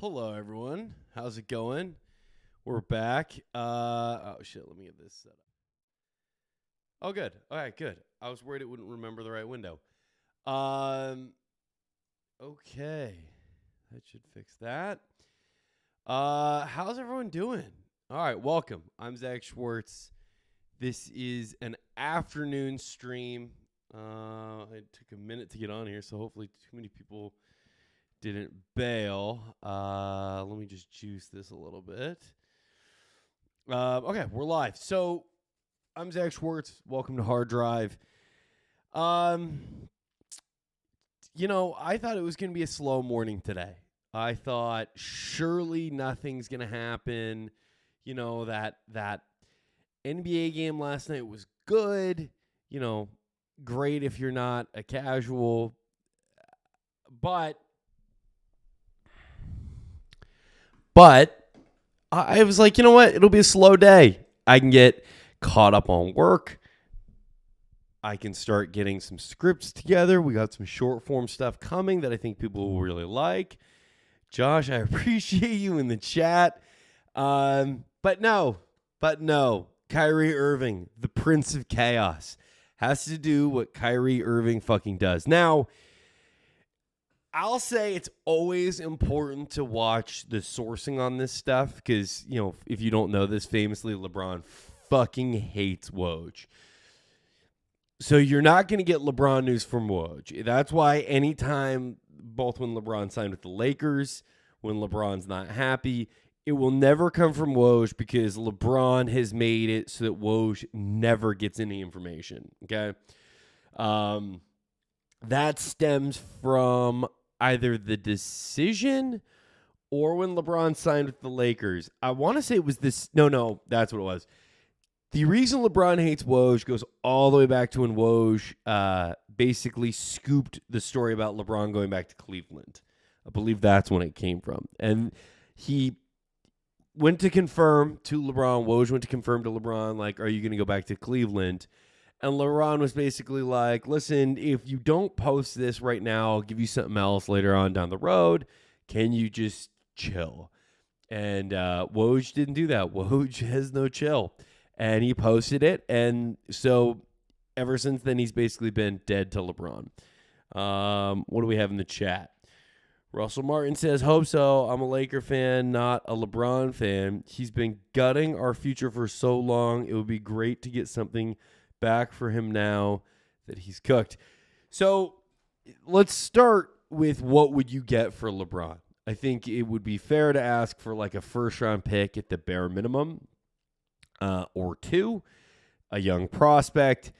Hello, everyone. How's it going? We're back. Oh, shit. Let me get this set up. Oh, good. All right, good. I was worried it wouldn't remember the right window. Okay. That should fix that. How's everyone doing? All right, welcome. I'm Zach Schwartz. This is an afternoon stream. It took a minute to get on here, so hopefully too many people didn't bail. Let me just juice this a little bit. Okay, we're live. So I'm Zach Schwartz. Welcome to Hard Drive. I thought it was going to be a slow morning today. I thought surely nothing's going to happen. You know, that NBA game last night was good. You know, great if you're not a casual. But I was like, you know what? It'll be a slow day. I can get caught up on work. I can start getting some scripts together. We got some short form stuff coming that I think people will really like. Josh, I appreciate you in the chat. But no. Kyrie Irving, the Prince of Chaos, has to do what Kyrie Irving fucking does. Now, I'll say it's always important to watch the sourcing on this stuff because, you know, if you don't know this, famously, LeBron fucking hates Woj. So you're not going to get LeBron news from Woj. That's why anytime, both when LeBron signed with the Lakers, when LeBron's not happy, it will never come from Woj because LeBron has made it so that Woj never gets any information, okay? That stems from either the decision or when LeBron signed with the Lakers. I want to say it was this. No, that's what it was. The reason LeBron hates Woj goes all the way back to when Woj basically scooped the story about LeBron going back to Cleveland. I believe that's when it came from. And he went to confirm to LeBron. Woj went to confirm to LeBron, like, are you going to go back to Cleveland? And LeBron was basically like, listen, if you don't post this right now, I'll give you something else later on down the road. Can you just chill? And Woj didn't do that. Woj has no chill. And he posted it. And so ever since then, he's basically been dead to LeBron. What do we have in the chat? Russell Martin says, hope so. I'm a Laker fan, not a LeBron fan. He's been gutting our future for so long. It would be great to get something back for him now that he's cooked. So let's start with what would you get for LeBron? I think it would be fair to ask for like a first-round pick at the bare minimum or two, a young prospect.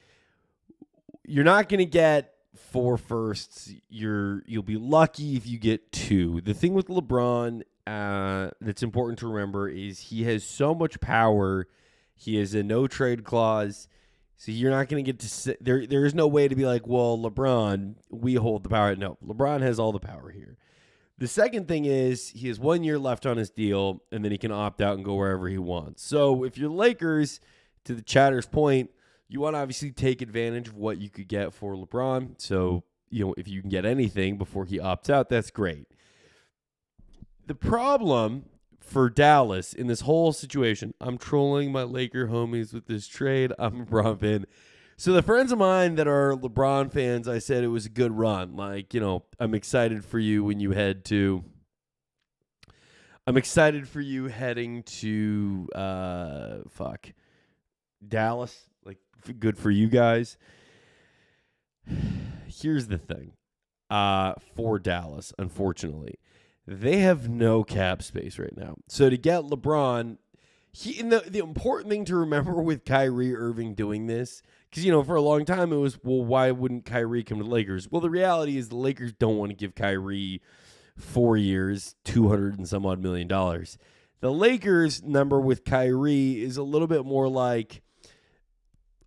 You're not going to get 4 firsts. You'll be lucky if you get 2. The thing with LeBron that's important to remember is he has so much power. He has a no-trade clause. So you're not going to get to sit there. There is no way to be like, well, LeBron, we hold the power. No, LeBron has all the power here. The second thing is he has 1 year left on his deal, and then he can opt out and go wherever he wants. So if you're Lakers, to the chatter's point, you want to obviously take advantage of what you could get for LeBron. So, you know, if you can get anything before he opts out, that's great. The problem for Dallas in this whole situation, I'm trolling my Laker homies with this trade. I'm a LeBron fan. So the friends of mine that are LeBron fans, I said it was a good run. Like, you know, I'm excited for you when you head to – I'm excited for you heading to Dallas. Like, good for you guys. Here's the thing for Dallas, unfortunately. They have no cap space right now. So to get LeBron, the important thing to remember with Kyrie Irving doing this, because, you know, for a long time it was, well, why wouldn't Kyrie come to the Lakers? Well, the reality is the Lakers don't want to give Kyrie 4 years, $200 and some odd million. The Lakers number with Kyrie is a little bit more like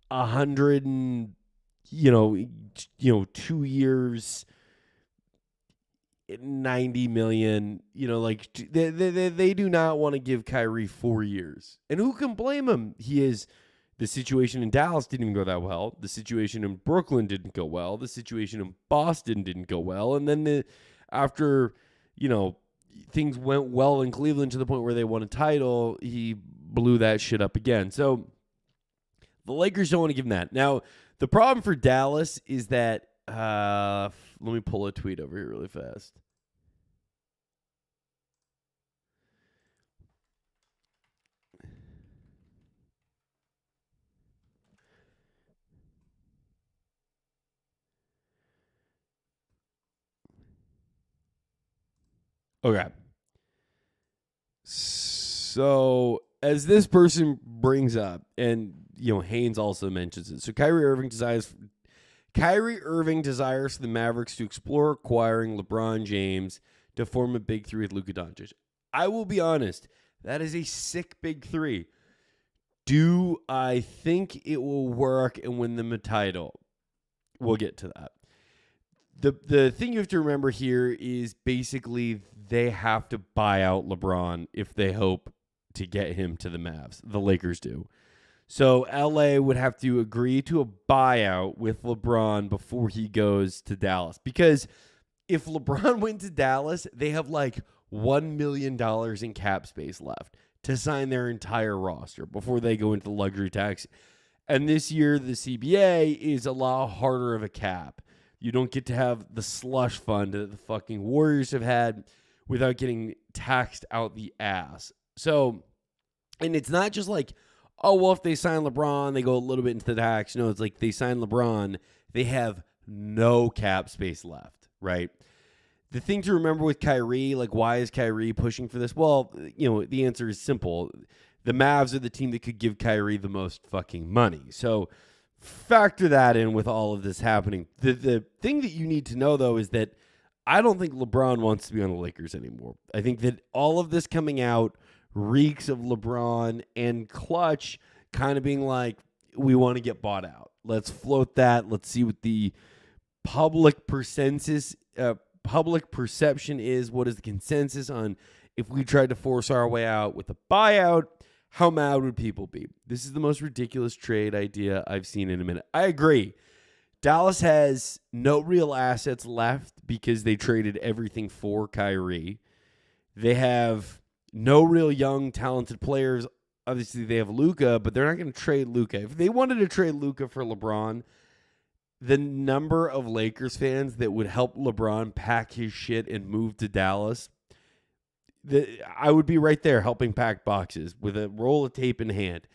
100 and, 2 years, 90 million, like they do not want to give Kyrie 4 years. And who can blame him? The situation in Dallas didn't even go that well. The situation in Brooklyn didn't go well. The situation in Boston didn't go well. And then after, things went well in Cleveland to the point where they won a title, he blew that shit up again. So the Lakers don't want to give him that. Now, the problem for Dallas is that, let me pull a tweet over here really fast. Okay. So, as this person brings up, and Haynes also mentions it. So Kyrie Irving desires the Mavericks to explore acquiring LeBron James to form a big three with Luka Doncic. I will be honest, that is a sick big three. Do I think it will work and win them a title? We'll get to that. The thing you have to remember here is basically they have to buy out LeBron if they hope to get him to the Mavs. The Lakers do. So LA would have to agree to a buyout with LeBron before he goes to Dallas. Because if LeBron went to Dallas, they have like $1 million in cap space left to sign their entire roster before they go into the luxury tax. And this year, the CBA is a lot harder of a cap. You don't get to have the slush fund that the fucking Warriors have had without getting taxed out the ass. So, and it's not just like, oh, well, if they sign LeBron, they go a little bit into the tax. No, it's like they sign LeBron, they have no cap space left, right? The thing to remember with Kyrie, like, why is Kyrie pushing for this? Well, the answer is simple. The Mavs are the team that could give Kyrie the most fucking money. So factor that in with all of this happening. The thing that you need to know, though, is that I don't think LeBron wants to be on the Lakers anymore. I think that all of this coming out reeks of LeBron and Clutch kind of being like, we want to get bought out. Let's float that. Let's see what the public perception is. What is the consensus on if we tried to force our way out with a buyout? How mad would people be? This is the most ridiculous trade idea I've seen in a minute. I agree. Dallas has no real assets left because they traded everything for Kyrie. They have no real young, talented players. Obviously, they have Luka, but they're not going to trade Luka. If they wanted to trade Luka for LeBron, the number of Lakers fans that would help LeBron pack his shit and move to Dallas, I would be right there helping pack boxes with a roll of tape in hand.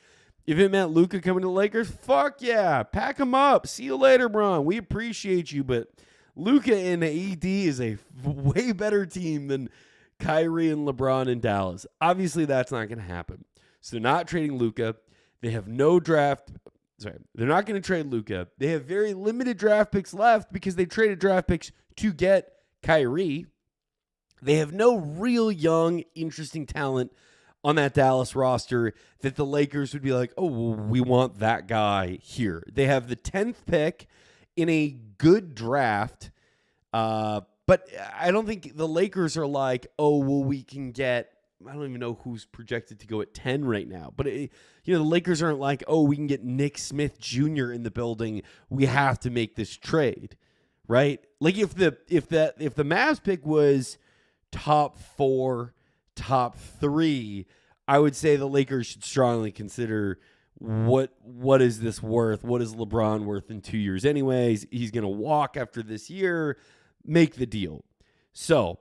If it meant Luka coming to the Lakers, fuck yeah, pack him up. See you later, Bron. We appreciate you, but Luka and AD is a way better team than Kyrie and LeBron in Dallas. Obviously, that's not going to happen. So they're not trading Luka. They have no draft. Sorry, they're not going to trade Luka. They have very limited draft picks left because they traded draft picks to get Kyrie. They have no real young, interesting talent on that Dallas roster that the Lakers would be like, oh, well, we want that guy here. They have the 10th pick in a good draft, but I don't think the Lakers are like, oh, well, we can get, I don't even know who's projected to go at 10 right now. But, the Lakers aren't like, oh, we can get Nick Smith Jr. in the building. We have to make this trade, right? Like if the Mavs pick was top 4, top 3, I would say the Lakers should strongly consider what is this worth? What is LeBron worth in 2 years anyways? He's going to walk after this year. Make the deal. So,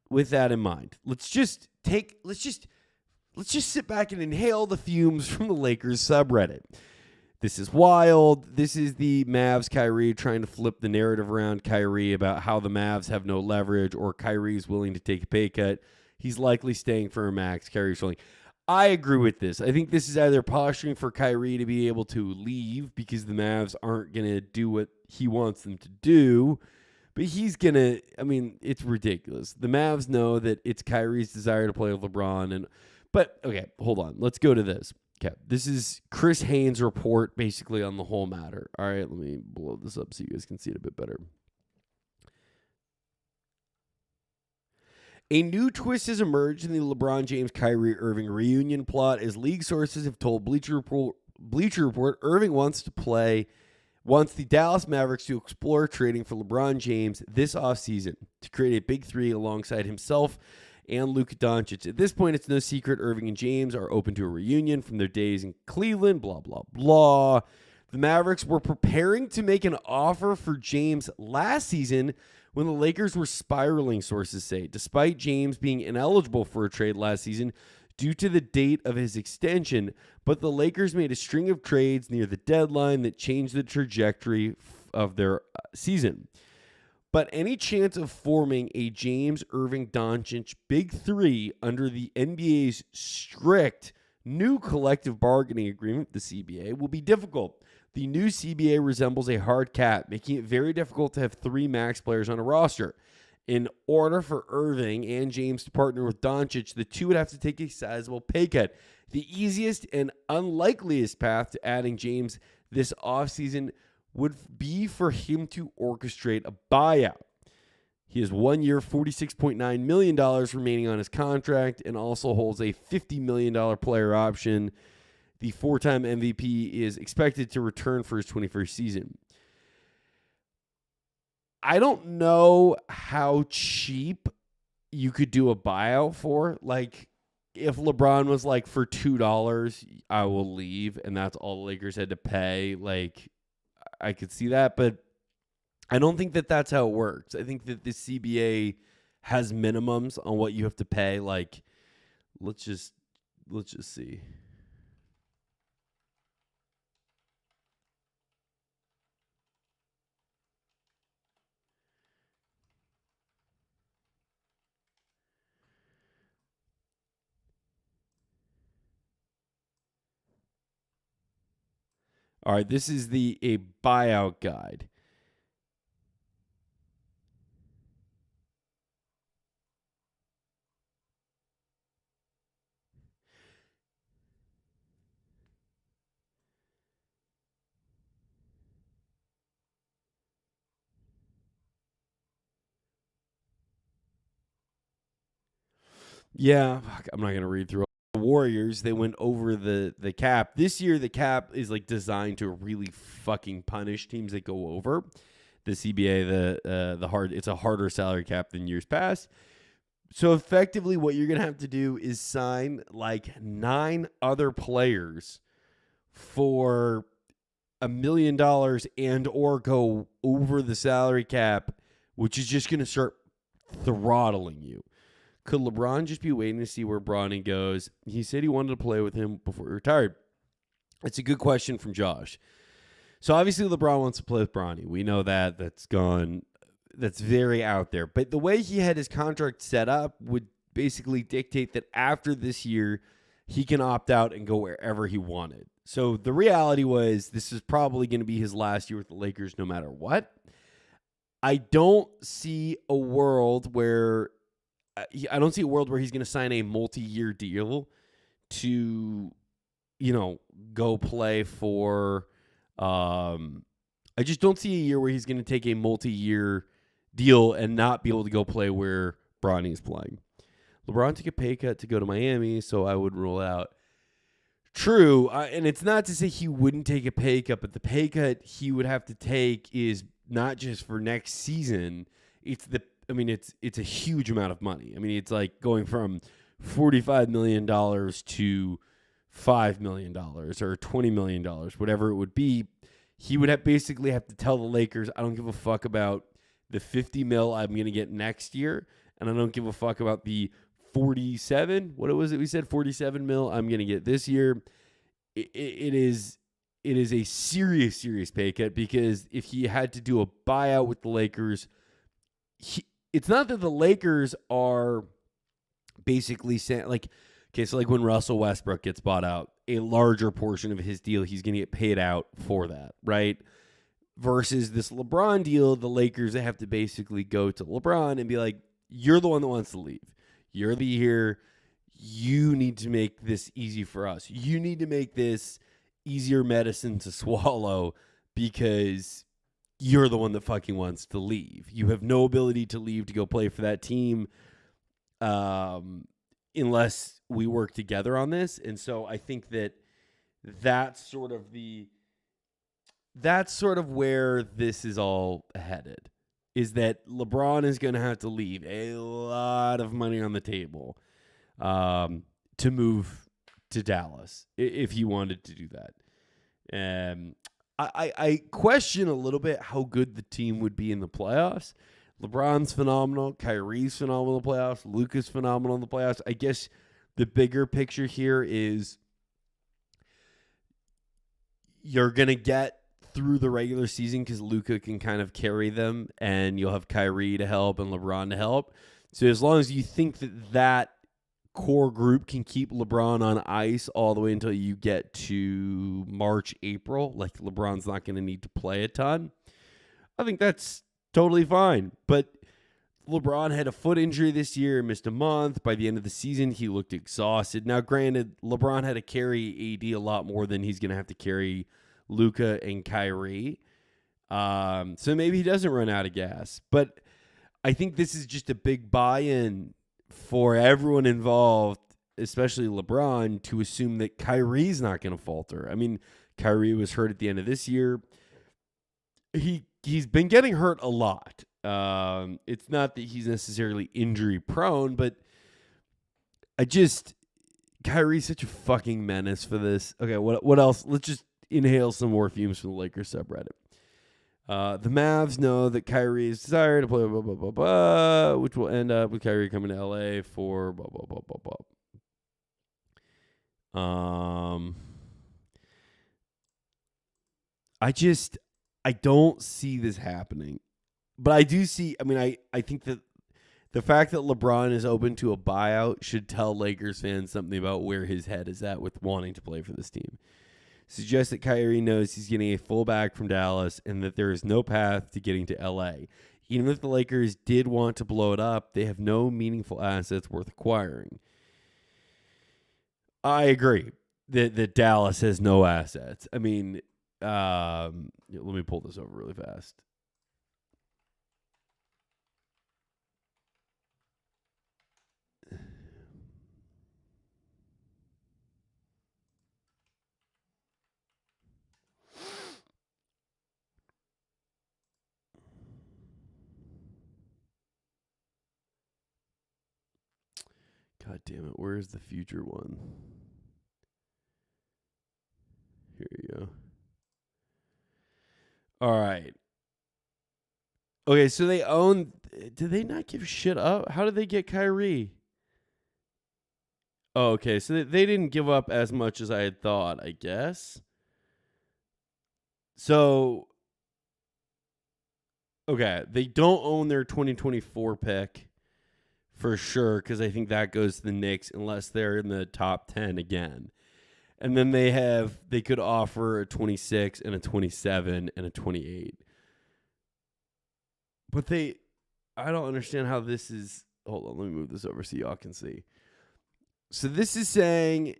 with that in mind, let's just sit back and inhale the fumes from the Lakers subreddit. This is wild. This is the Mavs Kyrie trying to flip the narrative around Kyrie about how the Mavs have no leverage or Kyrie's willing to take a pay cut. He's likely staying for a max. Kyrie's willing. I agree with this. I think this is either posturing for Kyrie to be able to leave because the Mavs aren't going to do what he wants them to do. But he's going to, it's ridiculous. The Mavs know that it's Kyrie's desire to play with LeBron. But, okay, hold on. Let's go to this. Okay, this is Chris Haynes' report basically on the whole matter. All right, let me blow this up so you guys can see it a bit better. A new twist has emerged in the LeBron James-Kyrie Irving reunion plot as league sources have told Bleacher Report Irving wants to play wants the Dallas Mavericks to explore trading for LeBron James this offseason to create a big three alongside himself and Luka Doncic. At this point, it's no secret Irving and James are open to a reunion from their days in Cleveland, blah, blah, blah. The Mavericks were preparing to make an offer for James last season when the Lakers were spiraling, sources say, despite James being ineligible for a trade last season due to the date of his extension. But the Lakers made a string of trades near the deadline that changed the trajectory of their season. But any chance of forming a James, Irving, Doncic big three under the NBA's strict new collective bargaining agreement, the CBA, will be difficult. The new CBA resembles a hard cap, making it very difficult to have three max players on a roster. In order for Irving and James to partner with Doncic, the two would have to take a sizable pay cut. The easiest and unlikeliest path to adding James this offseason would be for him to orchestrate a buyout. He has 1 year, $46.9 million remaining on his contract and also holds a $50 million player option. The four-time MVP is expected to return for his 21st season. I don't know how cheap you could do a buyout for. Like, if LeBron was like, for $2, I will leave, and that's all the Lakers had to pay, like, I could see that, but I don't think that that's how it works. I think that the CBA has minimums on what you have to pay. Like, let's just see. All right, this is a buyout guide. Yeah, I'm not going to read through. The Warriors, they went over the cap. This year, the cap is like designed to really fucking punish teams that go over the CBA. It's a harder salary cap than years past. So effectively, what you're going to have to do is sign like 9 other players for $1 million and or go over the salary cap, which is just going to start throttling you. Could LeBron just be waiting to see where Bronny goes? He said he wanted to play with him before he retired. It's a good question from Josh. So obviously LeBron wants to play with Bronny. We know that. That's gone. That's very out there. But the way he had his contract set up would basically dictate that after this year, he can opt out and go wherever he wanted. So the reality was this is probably going to be his last year with the Lakers no matter what. I don't see a world where he's going to sign a multi-year deal to, go play for. I just don't see a year where he's going to take a multi-year deal and not be able to go play where Bronny's playing. LeBron took a pay cut to go to Miami, so I would rule out. True, and it's not to say he wouldn't take a pay cut, but the pay cut he would have to take is not just for next season. It's a huge amount of money. I mean, it's like going from $45 million to $5 million or $20 million, whatever it would be. He would basically have to tell the Lakers, I don't give a fuck about the $50 million I'm going to get next year, and I don't give a fuck about the 47, what was it we said, 47 mil I'm going to get this year. It is a serious pay cut, because if he had to do a buyout with the Lakers, it's not that the Lakers are basically saying, like, okay, so like when Russell Westbrook gets bought out, a larger portion of his deal, he's going to get paid out for that, right? Versus this LeBron deal, the Lakers, they have to basically go to LeBron and be like, you're the one that wants to leave. You're the here. You need to make this easy for us. You need to make this easier medicine to swallow, because you're the one that fucking wants to leave. You have no ability to leave to go play for that team unless we work together on this. And so I think that that's sort of that's sort of where this is all headed, is that LeBron is going to have to leave a lot of money on the table to move to Dallas if he wanted to do that. I question a little bit how good the team would be in the playoffs. LeBron's phenomenal. Kyrie's phenomenal in the playoffs. Luka's phenomenal in the playoffs. I guess the bigger picture here is you're going to get through the regular season because Luka can kind of carry them, and you'll have Kyrie to help and LeBron to help. So as long as you think that core group can keep LeBron on ice all the way until you get to March, April, like LeBron's not going to need to play a ton, I think that's totally fine. But LeBron had a foot injury this year, missed a month. By the end of the season, he looked exhausted. Now, granted, LeBron had to carry AD a lot more than he's going to have to carry Luka and Kyrie. So maybe he doesn't run out of gas. But I think this is just a big buy-in for everyone involved, especially LeBron, to assume that Kyrie's not going to falter. I mean, Kyrie was hurt at the end of this year. He's been getting hurt a lot. It's not that he's necessarily injury prone, but Kyrie's such a fucking menace for this. Okay, what else? Let's just inhale some more fumes from the Lakers subreddit. The Mavs know that Kyrie is desired to play blah, blah, blah, blah, which will end up with Kyrie coming to LA for blah, blah, blah, blah, blah. I don't see this happening. But I do see, I think that the fact that LeBron is open to a buyout should tell Lakers fans something about where his head is at with wanting to play for this team. Suggests that Kyrie knows he's getting a fullback from Dallas and that there is no path to getting to LA. Even if the Lakers did want to blow it up, they have no meaningful assets worth acquiring. I agree that Dallas has no assets. I mean, let me pull this over really fast. God damn it. Where's the future one? Here you go. All right. Okay, so they own... Did they not give shit up? How did they get Kyrie? Oh, okay, so they didn't give up as much as I had thought, I guess. So... Okay, they don't own their 2024 pick for sure, because I think that goes to the Knicks unless they're in the top 10 again. And then they could offer a 26 and a 27 and a 28. But I don't understand how this is. Hold on, let me move this over so y'all can see. So this is saying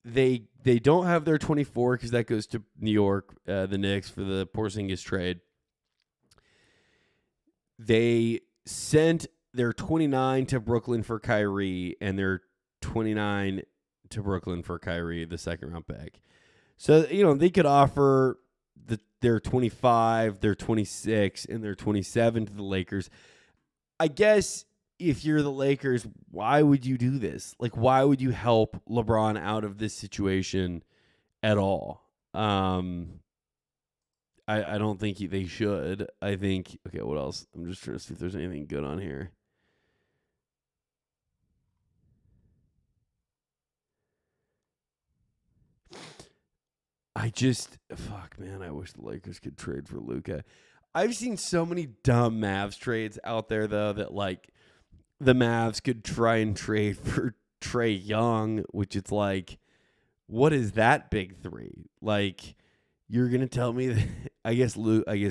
they don't have their 24 because that goes to New York, the Knicks, for the Porzingis trade. They sent their 29 to Brooklyn for Kyrie and their 29 to Brooklyn for Kyrie, the second round pick. So, they could offer their 25, their 26, and their 27 to the Lakers. I guess if you're the Lakers, why would you do this? Like, why would you help LeBron out of this situation at all? I don't think they should. I think, okay, what else? I'm just trying to see if there's anything good on here. Fuck, man, I wish the Lakers could trade for Luka. I've seen so many dumb Mavs trades out there, though, that, like, the Mavs could try and trade for Trae Young, which it's like, what is that big three? Like, you're going to tell me that, I guess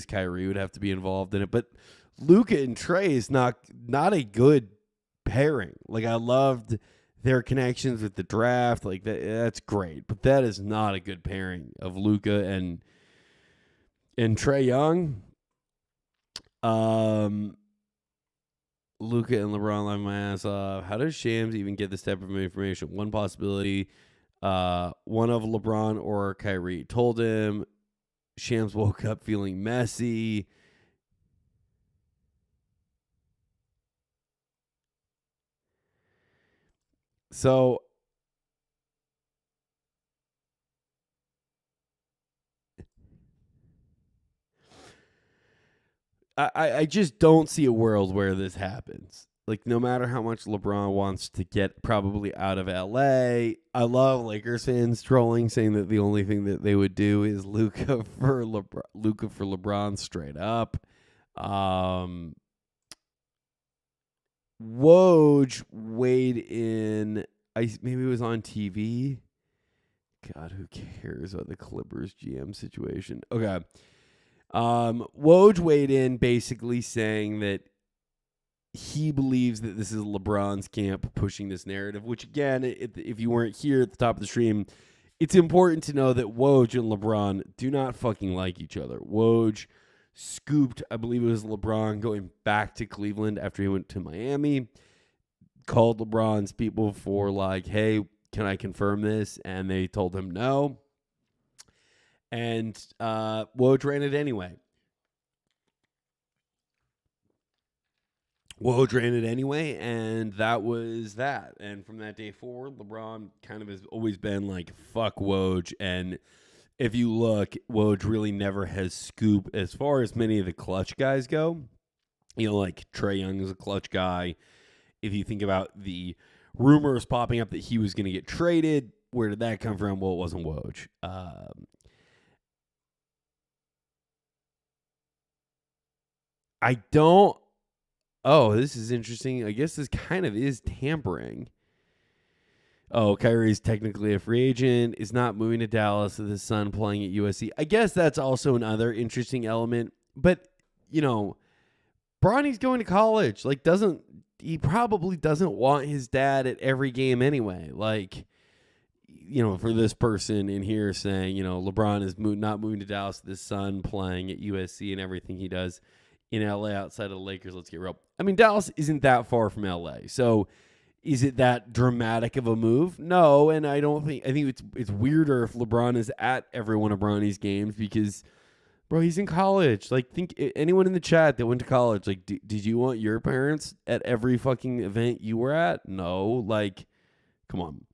Kyrie would have to be involved in it, but Luka and Trae is not a good pairing. Like, I loved their connections with the draft, like that's great, but that is not a good pairing of Luka and Trae Young. Luka and LeBron live my ass off. How does Shams even get this type of information? One possibility, one of LeBron or Kyrie told him. Shams woke up feeling messy. So I just don't see a world where this happens. Like, no matter how much LeBron wants to get probably out of LA, I love Lakers fans trolling, saying that the only thing that they would do is Luka for LeBron straight up. Woj weighed in. Maybe it was on TV. God, who cares about the Clippers GM situation? Okay. Woj weighed in basically saying that he believes that this is LeBron's camp pushing this narrative, which, again, if you weren't here at the top of the stream, it's important to know that Woj and LeBron do not fucking like each other. Woj scooped, I believe it was LeBron going back to Cleveland after he went to Miami, called LeBron's people for like, hey, can I confirm this? And they told him no. And Woj ran it anyway. And that was that. And from that day forward, LeBron kind of has always been like, fuck Woj. And if you look, Woj really never has scooped as far as many of the clutch guys go. You know, like Trae Young is a clutch guy. If you think about the rumors popping up that he was going to get traded, where did that come from? Well, it wasn't Woj. I don't. Oh, this is interesting. I guess this kind of is tampering. Oh, Kyrie's technically a free agent, is not moving to Dallas with his son playing at USC. I guess that's also another interesting element. But, you know, Bronny's going to college. Like, he probably doesn't want his dad at every game anyway. Like, you know, for this person in here saying, you know, LeBron is not moving to Dallas with his son playing at USC and everything he does in LA outside of the Lakers, let's get real. I mean, Dallas isn't that far from LA. So is it that dramatic of a move? No, and I think it's weirder if LeBron is at every one of Bronny's games because, bro, he's in college. Like, think anyone in the chat that went to college, like, did you want your parents at every fucking event you were at? No, like, come on.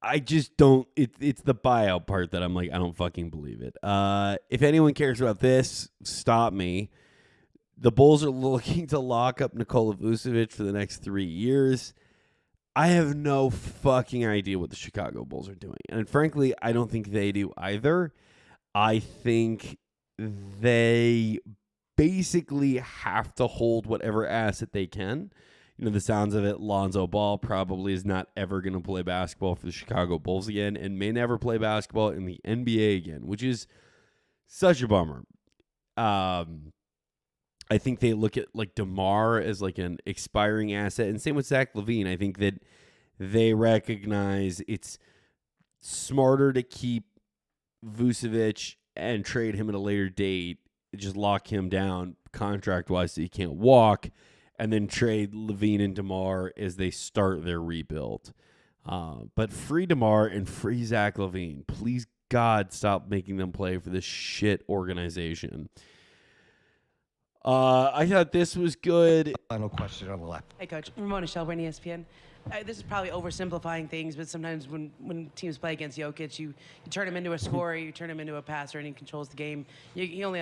I just don't. It's the buyout part that I'm like, I don't fucking believe it. If anyone cares about this, stop me. The Bulls are looking to lock up Nikola Vucevic for the next 3 years. I have no fucking idea what the Chicago Bulls are doing. And frankly, I don't think they do either. I think they basically have to hold whatever asset they can. You know, the sounds of it, Lonzo Ball probably is not ever going to play basketball for the Chicago Bulls again and may never play basketball in the NBA again, which is such a bummer. I think they look at like DeMar as like an expiring asset, and same with Zach LaVine. I think that they recognize it's smarter to keep Vucevic and trade him at a later date, just lock him down contract-wise so he can't walk, and then trade LaVine and DeMar as they start their rebuild. But free DeMar and free Zach LaVine. Please, God, stop making them play for this shit organization. I thought this was good. Final question on the left. Hey, Coach. Ramona Shelburne, ESPN. This is probably oversimplifying things, but sometimes when teams play against Jokic, you turn him into a scorer, you turn him into a passer, and he controls the game. He only